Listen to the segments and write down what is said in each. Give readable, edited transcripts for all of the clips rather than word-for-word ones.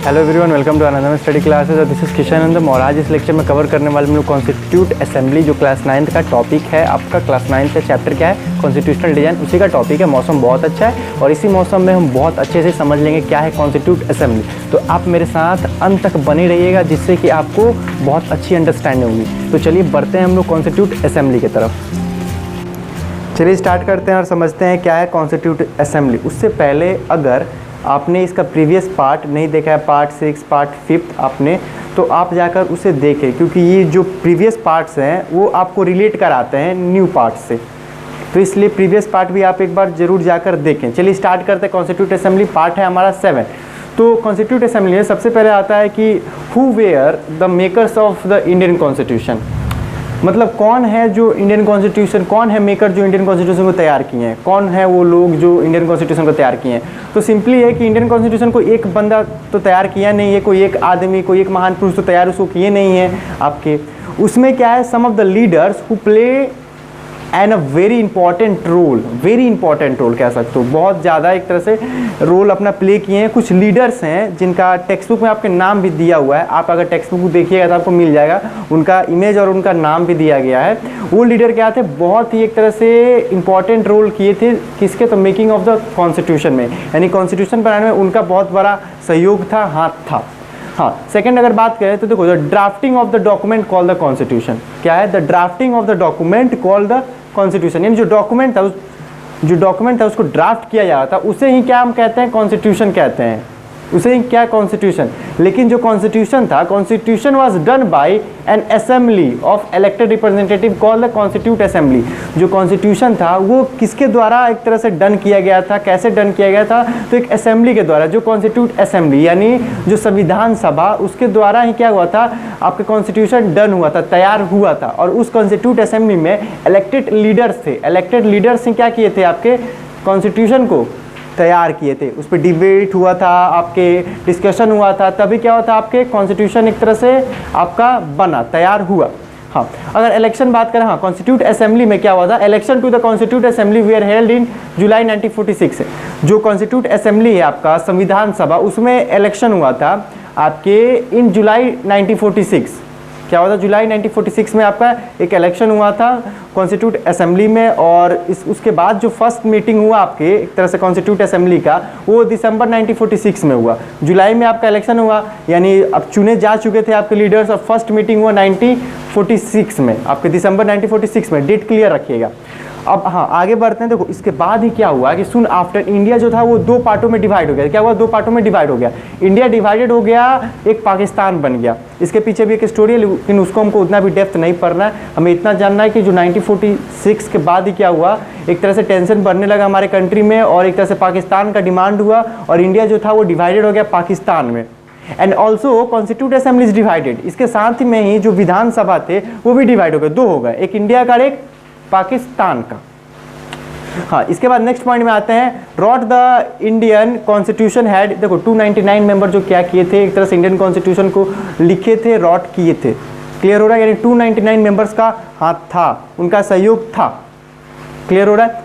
Hello everyone, welcome to another study classes और this is Kishan Nandam. और आज इस लेक्चर में कवर करने वाले हम लोग कॉन्स्टिट्यूट असेंबली जो क्लास 9th का टॉपिक है। आपका क्लास 9th का चैप्टर क्या है? कॉन्स्टिट्यूशनल डिज़ाइन, उसी का टॉपिक है। मौसम बहुत अच्छा है और इसी मौसम में हम बहुत अच्छे से समझ लेंगे क्या है कॉन्स्टिट्यूट असेंबली। तो आप मेरे साथ अंत तक बने रहिएगा जिससे कि आपको बहुत अच्छी अंडरस्टैंडिंग होगी। तो चलिए बढ़ते हैं हम लोग कॉन्स्टिट्यूट असेंबली की तरफ। चलिए स्टार्ट करते हैं और समझते हैं क्या है कॉन्स्टिट्यूट असेंबली। उससे पहले अगर आपने इसका प्रीवियस पार्ट नहीं देखा है, पार्ट 6, पार्ट 5 आपने, तो आप जाकर उसे देखें, क्योंकि ये जो प्रीवियस पार्ट्स हैं वो आपको रिलेट कराते हैं न्यू पार्ट से। तो इसलिए प्रीवियस पार्ट भी आप एक बार ज़रूर जाकर देखें। चलिए स्टार्ट करते हैं। कॉन्स्टिट्यूट असेंबली पार्ट है हमारा 7। तो कॉन्स्टिट्यूट असेंबली में सबसे पहले आता है कि who were the makers of the Indian constitution, मतलब कौन है जो इंडियन कॉन्स्टिट्यूशन, कौन है मेकर जो इंडियन कॉन्स्टिट्यूशन को तैयार किए हैं, कौन है वो लोग जो इंडियन कॉन्स्टिट्यूशन को तैयार किए हैं। तो सिंपली है कि इंडियन कॉन्स्टिट्यूशन को एक बंदा तो तैयार किया नहीं है, कोई एक आदमी, कोई एक महान पुरुष तो तैयार उसको किए नहीं है आपके। उसमें क्या है, some of the leaders who play and a very important role कह सकते हो, बहुत ज़्यादा एक तरह से रोल अपना प्ले किए हैं। कुछ लीडर्स हैं जिनका टेक्स्ट बुक में आपके नाम भी दिया हुआ है। आप अगर टेक्स्ट बुक देखिएगा तो आपको मिल जाएगा, उनका इमेज और उनका नाम भी दिया गया है। वो लीडर क्या थे, बहुत ही एक तरह से इंपॉर्टेंट रोल किए थे किसके, तो मेकिंग ऑफ द कॉन्स्टिट्यूशन में, यानी कॉन्स्टिट्यूशन बनाने में उनका बहुत बड़ा सहयोग था, हाथ था। हाँ, सेकंड अगर बात करें तो देखो, the drafting of the document call the constitution. क्या है? The drafting of the document call the constitution, यानी जो डॉक्यूमेंट था उसको ड्राफ्ट किया जा रहा था, उसे ही क्या हम कहते हैं, कॉन्स्टिट्यूशन कहते हैं, उसे ही क्या, कॉन्स्टिट्यूशन। लेकिन जो कॉन्स्टिट्यूशन था, constitution was done by N assembly of elected representative called the constitute assembly. जो कॉन्स्टिट्यूशन था वो किसके द्वारा एक तरह से डन किया गया था, कैसे डन किया गया था, तो एक असेंबली के द्वारा, जो कॉन्स्टिट्यूट असेंबली यानी जो संविधान सभा, उसके द्वारा ही क्या हुआ था, आपका कॉन्स्टिट्यूशन डन हुआ था, तैयार हुआ था। और उस कॉन्स्टिट्यूट असेंबली में इलेक्टेड लीडर्स थे, इलेक्टेड लीडर्स ही क्या किए थे, आपके कॉन्स्टिट्यूशन को तैयार किए थे। उस पर डिबेट हुआ था, आपके डिस्कशन हुआ था, तभी क्या हुआ था, आपके कॉन्स्टिट्यूशन एक तरह से आपका बना, तैयार हुआ। हाँ, अगर इलेक्शन बात करें, हाँ, कॉन्स्टिट्यूट असेंबली में क्या हुआ था, election to the constitute assembly were held in July 1946 है। जो कॉन्स्टिट्यूट असेंबली है आपका संविधान सभा, उसमें इलेक्शन हुआ था आपके इन जुलाई 1946। क्या हुआ था, जुलाई 1946 में आपका एक इलेक्शन हुआ था कॉन्स्टिट्यूट असेंबली में। और उसके बाद जो फर्स्ट मीटिंग हुआ आपके एक तरह से कॉन्स्टिट्यूट असेंबली का, वो दिसंबर 1946 में हुआ। जुलाई में आपका इलेक्शन हुआ, यानी अब चुने जा चुके थे आपके लीडर्स, और फर्स्ट मीटिंग हुआ 1946 में, आपके दिसंबर 1946 में। डेट क्लियर रखिएगा। अब हाँ, आगे बढ़ते हैं। देखो इसके बाद ही क्या हुआ कि सुन आफ्टर इंडिया जो था वो दो पार्टों में डिवाइड हो गया। क्या हुआ, दो पार्टों में डिवाइड हो गया। इंडिया डिवाइडेड हो गया, एक पाकिस्तान बन गया। इसके पीछे भी एक स्टोरी है, लेकिन उसको हमको उतना भी डेप्थ नहीं पढ़ना है। हमें इतना जानना है कि जो 1946 के बाद ही क्या हुआ, एक तरह से टेंशन बढ़ने लगा हमारे कंट्री में, और एक तरह से पाकिस्तान का डिमांड हुआ, और इंडिया जो था वो डिवाइडेड हो गया पाकिस्तान में। And also constitute assembly is divided. इसके साथ में ही जो विधानसभा थे वो भी डिवाइड हो गए, दो हो गए, एक इंडिया का, एक पाकिस्तान का। हाँ, इसके बाद नेक्स्ट पॉइंट में आते हैं। Wrote the Indian constitution had, देखो 299 मेंबर जो क्या किए थे, एक तरह से इंडियन कॉन्स्टिट्यूशन को लिखे थे, रॉट किए थे। क्लियर हो रहा है, यानी 299 मेंबर्स का हाथ था, उनका सहयोग था। क्लियर हो रहा है।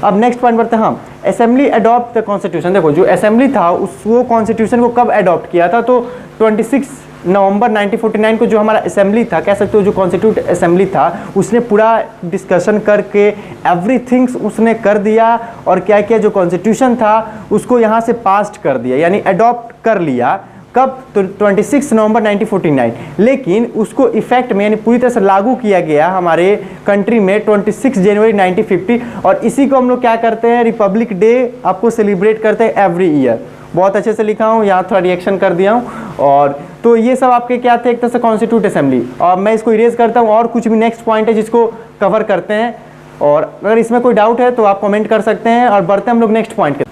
अब नेक्स्ट पॉइंट बढ़ते हैं। हाँ, असेंबली अडॉप्ट द कॉन्स्टिट्यूशन। देखो जो असेंबली था वो कॉन्स्टिट्यूशन को कब अडॉप्ट किया था, तो 26 नवंबर 1949 को जो हमारा असेंबली था, कह सकते हो जो कॉन्स्टिट्यूट असेंबली था, उसने पूरा डिस्कशन करके एवरीथिंग्स उसने कर दिया, और क्या किया, जो कॉन्स्टिट्यूशन था उसको यहाँ से पास कर दिया, यानी अडॉप्ट कर लिया। कब, तो 26 नवंबर 1949। लेकिन उसको इफेक्ट में यानी पूरी तरह से लागू किया गया हमारे कंट्री में 26 जनवरी 1950। और इसी को हम लोग क्या करते हैं, रिपब्लिक डे आपको सेलिब्रेट करते हैं एवरी ईयर। बहुत अच्छे से लिखा हूँ, यहाँ थोड़ा रिएक्शन कर दिया हूँ। और तो ये सब आपके क्या थे, एक तरह से कॉन्स्टिट्यूट असेंबली। और मैं इसको इरेज करता हूँ, और कुछ भी नेक्स्ट पॉइंट है जिसको कवर करते हैं, और अगर इसमें कोई डाउट है तो आप कमेंट कर सकते हैं। और बढ़ते हैं हम लोग नेक्स्ट पॉइंट के।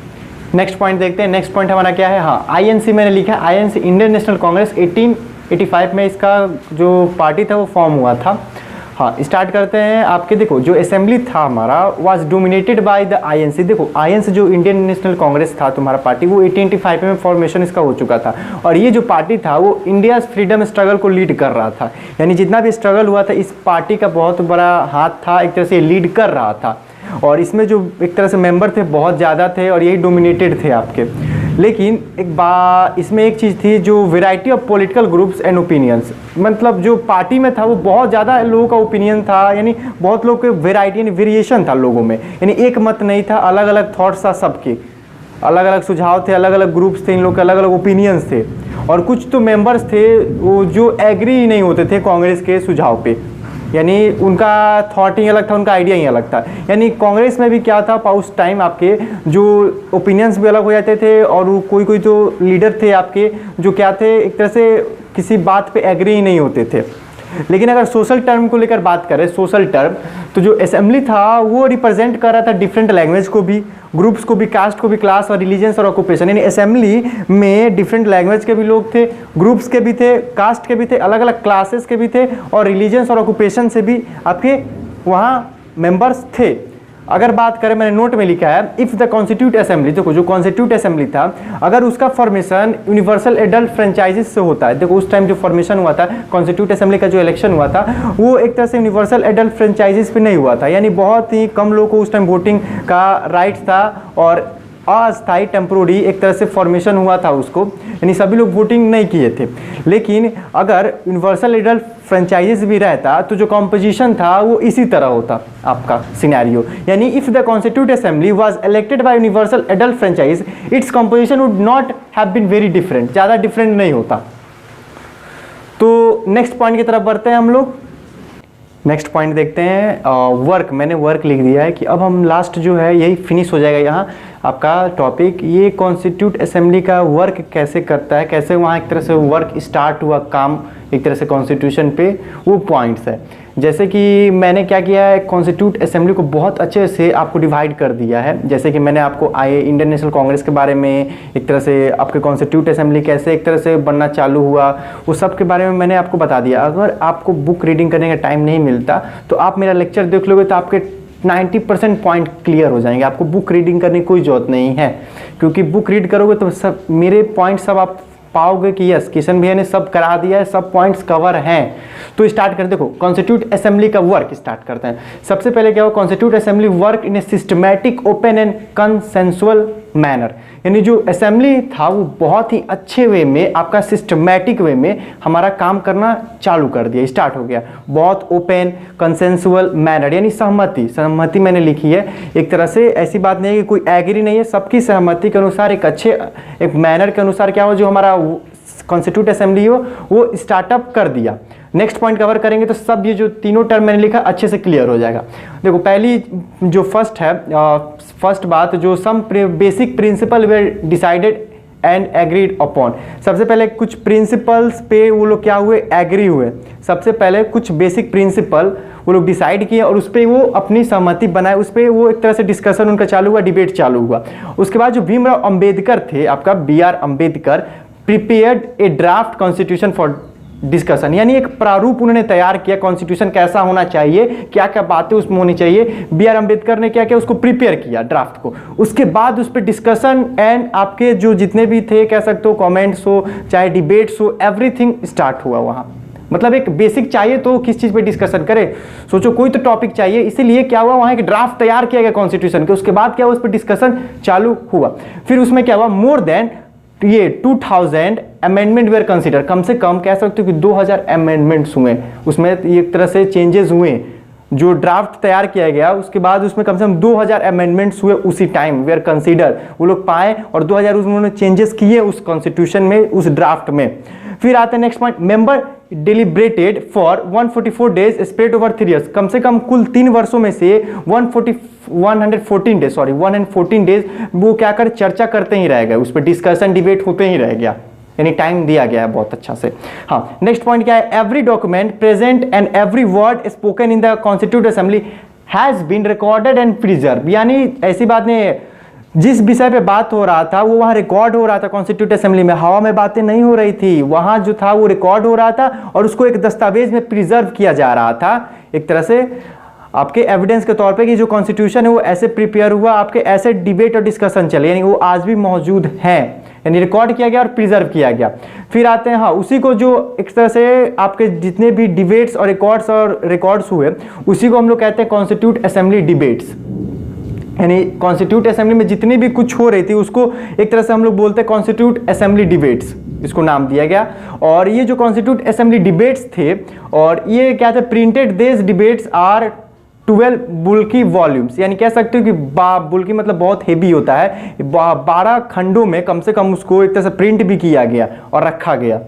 नेक्स्ट पॉइंट देखते हैं। नेक्स्ट पॉइंट हमारा क्या है, हाँ, आईएनसी मैंने लिखा है। आईएनसी इंडियन नेशनल कांग्रेस 1885 में इसका जो पार्टी था वो फॉर्म हुआ था। हाँ, स्टार्ट करते हैं। आपके देखो जो असेंबली था हमारा was dominated by the INC. देखो आईएनसी जो इंडियन नेशनल कांग्रेस था तुम्हारा पार्टी, वो 1885 में फॉर्मेशन इसका हो चुका था। और ये जो पार्टी था वो इंडिया फ्रीडम स्ट्रगल को लीड कर रहा था, यानी जितना भी स्ट्रगल हुआ था इस पार्टी का बहुत बड़ा हाथ था, एक तरह से लीड कर रहा था। और इसमें जो एक तरह से मेंबर थे बहुत ज़्यादा थे और यही डोमिनेटेड थे आपके। लेकिन इसमें एक चीज़ थी, जो variety of political groups and opinions, मतलब जो पार्टी में था वो बहुत ज़्यादा लोगों का ओपिनियन था, यानी बहुत लोग के वेराइटी यानी वेरिएशन था लोगों में, यानी एक मत नहीं था, अलग अलग थॉट्स था सबके, अलग अलग सुझाव थे, अलग अलग ग्रुप्स थे, इन लोग के अलग अलग ओपिनियंस थे। और कुछ तो मेंबर्स थे वो जो एग्री ही नहीं होते थे कांग्रेस के सुझाव पे, यानी उनका थॉट ही अलग था, उनका आइडिया ही अलग था। यानी कांग्रेस में भी क्या था, उस टाइम आपके जो ओपिनियंस भी अलग हो जाते थे, और कोई कोई तो लीडर थे आपके जो क्या थे, एक तरह से किसी बात पे एग्री ही नहीं होते थे। लेकिन अगर सोशल टर्म को लेकर बात करें, सोशल टर्म, तो जो असेंबली था वो रिप्रेजेंट कर रहा था डिफरेंट लैंग्वेज को भी, ग्रुप्स को भी, कास्ट को भी, क्लास और रिलीजन्स और ऑक्यूपेशन, यानी असेंबली में डिफरेंट लैंग्वेज के भी लोग थे, ग्रुप्स के भी थे, कास्ट के भी थे, अलग अलग क्लासेस के भी थे, और रिलीजन्स और ऑक्यूपेशन से भी आपके वहाँ मेंबर्स थे। अगर बात करें, मैंने नोट में लिखा है, इफ़ द कॉन्स्टिट्यूट असेंबली, देखो जो कॉन्स्टिट्यूट असेंबली था, अगर उसका फॉर्मेशन यूनिवर्सल एडल्ट फ्रेंचाइजिस से होता है, देखो उस टाइम जो फॉर्मेशन हुआ था कॉन्स्टिट्यूट असेंबली का, जो इलेक्शन हुआ था वो एक तरह से यूनिवर्सल एडल्ट फ्रेंचाइजिस पे नहीं हुआ था, यानी बहुत ही कम लोगों को उस टाइम वोटिंग का राइट था, और अस्थायी टेम्पोररी एक तरह से फॉर्मेशन हुआ था उसको, यानी सभी लोग वोटिंग नहीं किए थे। लेकिन अगर यूनिवर्सल एडल्ट फ्रेंचाइजिस भी रहता तो जो कॉम्पोजिशन था वो इसी तरह होता आपका सिनेरियो, यानी if the constitute assembly was elected by universal adult franchise, its composition would not have been very different, ज़्यादा डिफरेंट नहीं होता। तो नेक्स्ट पॉइंट की तरफ बढ़ते हैं हम लोग। नेक्स्ट पॉइंट देखते हैं, वर्क। मैंने वर्क लिख दिया है कि अब हम लास्ट जो है यही फिनिश हो जाएगा यहाँ आपका टॉपिक। ये कॉन्स्टिट्यूट असेंबली का वर्क कैसे करता है, कैसे वहाँ एक तरह से वर्क स्टार्ट हुआ काम एक तरह से कॉन्स्टिट्यूशन पे, वो पॉइंट्स है। जैसे कि मैंने क्या किया है, कॉन्स्टिट्यूट असेंबली को बहुत अच्छे से आपको डिवाइड कर दिया है। जैसे कि मैंने आपको इंडियन नेशनल कांग्रेस के बारे में, एक तरह से आपके कॉन्स्टिट्यूट असेंबली कैसे एक तरह से बनना चालू हुआ, वो सब के बारे में मैंने आपको बता दिया। अगर आपको बुक रीडिंग करने का टाइम नहीं मिलता तो आप मेरा लेक्चर देख लोगे तो आपके 90% पॉइंट क्लियर हो जाएंगे। आपको बुक रीडिंग करने की कोई जरूरत नहीं है, क्योंकि बुक रीड करोगे तो सब मेरे पॉइंट सब आप पाओगे कि यस किशन भैया ने सब करा दिया है, सब पॉइंट्स कवर हैं। तो स्टार्ट कर, देखो कॉन्स्टिट्यूट असेंबली का वर्क स्टार्ट करते हैं। सबसे पहले क्या हो, constitute assembly work in A systematic, open and consensual manner, यानी जो असेंबली था वो बहुत ही अच्छे वे में, आपका सिस्टमैटिक वे में हमारा काम करना चालू कर दिया, स्टार्ट हो गया। बहुत ओपन कंसेंसुअल मैनर, यानी सहमति मैंने लिखी है। एक तरह से ऐसी बात नहीं है कि कोई एग्री नहीं है, सबकी सहमति के अनुसार एक अच्छे एक मैनर के अनुसार क्या हो, जो हमारा कॉन्स्टिट्यूट असेंबली हो वो स्टार्टअप कर दिया। नेक्स्ट पॉइंट कवर करेंगे तो सब ये जो तीनों टर्म मैंने लिखा अच्छे से क्लियर हो जाएगा। देखो पहली जो फर्स्ट है, फर्स्ट बात, जो some basic principle were decided and agreed upon. सबसे पहले कुछ प्रिंसिपल्स पे वो लोग क्या हुए, एग्री हुए। सबसे पहले कुछ बेसिक प्रिंसिपल वो लोग डिसाइड किए और उस पर वो अपनी सहमति बनाए, उस पर वो एक तरह से डिस्कशन उनका चालू हुआ, डिबेट चालू हुआ। उसके बाद जो भीमराव अंबेडकर थे, आपका BR Ambedkar, prepared A draft constitution for discussion, यानी एक प्रारूप उन्होंने तैयार किया, कॉन्स्टिट्यूशन कैसा होना चाहिए, क्या क्या बातें उसमें होनी चाहिए। BR अम्बेडकर ने क्या किया, उसको प्रिपेयर किया ड्राफ्ट को। उसके बाद उस पर डिस्कशन एंड आपके जो जितने भी थे कह सकते हो कमेंट्स हो चाहे डिबेट्स हो, एवरीथिंग स्टार्ट हुआ वहाँ। मतलब एक बेसिक चाहिए तो किस चीज़ पे डिस्कशन करे, सोचो कोई तो टॉपिक चाहिए, इसीलिए क्या हुआ वहाँ एक ड्राफ्ट तैयार किया गया कॉन्स्टिट्यूशन के। उसके बाद क्या हुआ, उस पर डिस्कशन चालू हुआ। फिर उसमें क्या हुआ, मोर देन ये 2000 अमेंडमेंट वेयर कंसिडर, कम से कम कह सकते हो कि 2000 अमेंडमेंट्स हुए उसमें, एक तरह से चेंजेस हुए। जो ड्राफ्ट तैयार किया गया उसके बाद उसमें कम से कम 2000 अमेंडमेंट्स हुए उसी टाइम, वेयर कंसिडर वो लोग पाए, और 2000 उन्होंने चेंजेस किए उस कॉन्स्टिट्यूशन में, उस ड्राफ्ट में। फिर आते हैं next point, member deliberated for 144 days spread over 3 years. कम से कम कुल 3 वर्षों में से 114 डेज वो क्या कर चर्चा करते ही रह गए, उस पर डिस्कशन डिबेट होते ही रह गया, यानी टाइम दिया गया है बहुत अच्छा से। हाँ, नेक्स्ट पॉइंट क्या है, every document present and every word spoken in the constitute assembly has been recorded and preserve, यानी ऐसी बात नहीं है, जिस विषय पे बात हो रहा था वो वहाँ रिकॉर्ड हो रहा था कॉन्स्टिट्यूट असेंबली में, हवा में बातें नहीं हो रही थी, वहाँ जो था वो रिकॉर्ड हो रहा था और उसको एक दस्तावेज में प्रिजर्व किया जा रहा था, एक तरह से आपके एविडेंस के तौर पे कि जो कॉन्स्टिट्यूशन है वो ऐसे प्रिपेयर हुआ, आपके ऐसे डिबेट और डिस्कशन चले, यानी वो आज भी मौजूद हैं, यानी रिकॉर्ड किया गया और प्रिजर्व किया गया। फिर आते हैं, हाँ, उसी को जो एक तरह से आपके जितने भी डिबेट्स और रिकॉर्ड्स हुए उसी को हम लोग कहते हैं कॉन्स्टिट्यूट असेंबली डिबेट्स, यानी कॉन्स्टिट्यूट असेंबली में जितनी भी कुछ हो रही थी उसको एक तरह से हम लोग बोलते हैं कॉन्स्टिट्यूट असेंबली डिबेट्स, इसको नाम दिया गया। और ये जो कॉन्स्टिट्यूट असेंबली डिबेट्स थे, और ये क्या थे, printed this debates are 12 bulky volumes, यानी कह सकते हो कि बुल्की मतलब बहुत हेवी होता है, 12 खंडों में कम से कम उसको एक तरह से प्रिंट भी किया गया और रखा गया।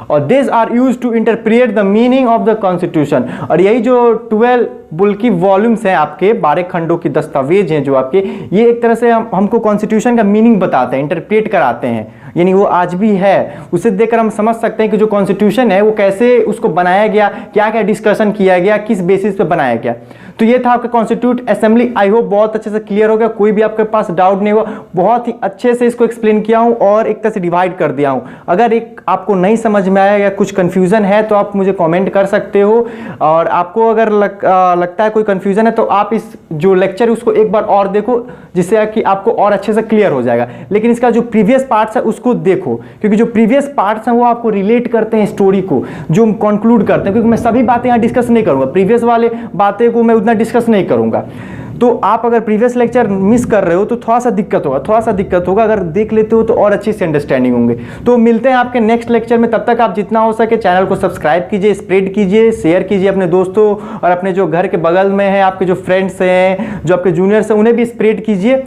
और this are use to interpret the meaning of the constitution. और यही जो 12 बुल्की वॉल्यूम्स हैं आपके, 12 खंडों की दस्तावेज हैं जो आपके, ये एक तरह से हमको कॉन्स्टिट्यूशन का मीनिंग बताते हैं, इंटरप्रेट कराते हैं, यानी वो आज भी है। उसे देखकर हम समझ सकते हैं कि जो कॉन्स्टिट्यूशन है वो कैसे उसको बनाया गया, क्या क्या डिस्कशन किया गया, किस बेसिस पे बनाया गया। तो ये था आपका कॉन्स्टिट्यूट असेंबली। आई होप बहुत अच्छे से क्लियर हो गया, कोई भी आपके पास डाउट नहीं हुआ। बहुत ही अच्छे से इसको एक्सप्लेन किया हूँ और एक तरह से डिवाइड कर दिया हूँ। अगर एक आपको नहीं समझ में आया या कुछ कन्फ्यूजन है तो आप मुझे कमेंट कर सकते हो, और आपको अगर लगता है कोई कन्फ्यूजन है तो आप इस जो लेक्चर है उसको एक बार और देखो, जिससे कि आपको और अच्छे से क्लियर हो जाएगा। लेकिन इसका जो प्रीवियस पार्ट्स है उसको देखो, क्योंकि जो प्रीवियस पार्ट्स हैं वो आपको रिलेट करते हैं स्टोरी को, जो हम कंक्लूड करते हैं। क्योंकि मैं सभी बातें यहाँ डिस्कस नहीं करूँगा, प्रीवियस वाले बातें को मैं उतना डिस्कस नहीं करूँगा। तो आप अगर प्रीवियस लेक्चर मिस कर रहे हो तो थोड़ा सा दिक्कत होगा। अगर देख लेते हो तो और अच्छी से अंडरस्टैंडिंग होंगे। तो मिलते हैं आपके नेक्स्ट लेक्चर में। तब तक आप जितना हो सके चैनल को सब्सक्राइब कीजिए, स्प्रेड कीजिए, शेयर कीजिए अपने दोस्तों और अपने जो घर के बगल में है, आपके जो फ्रेंड्स हैं, जो आपके जूनियर्स हैं, उन्हें भी स्प्रेड कीजिए।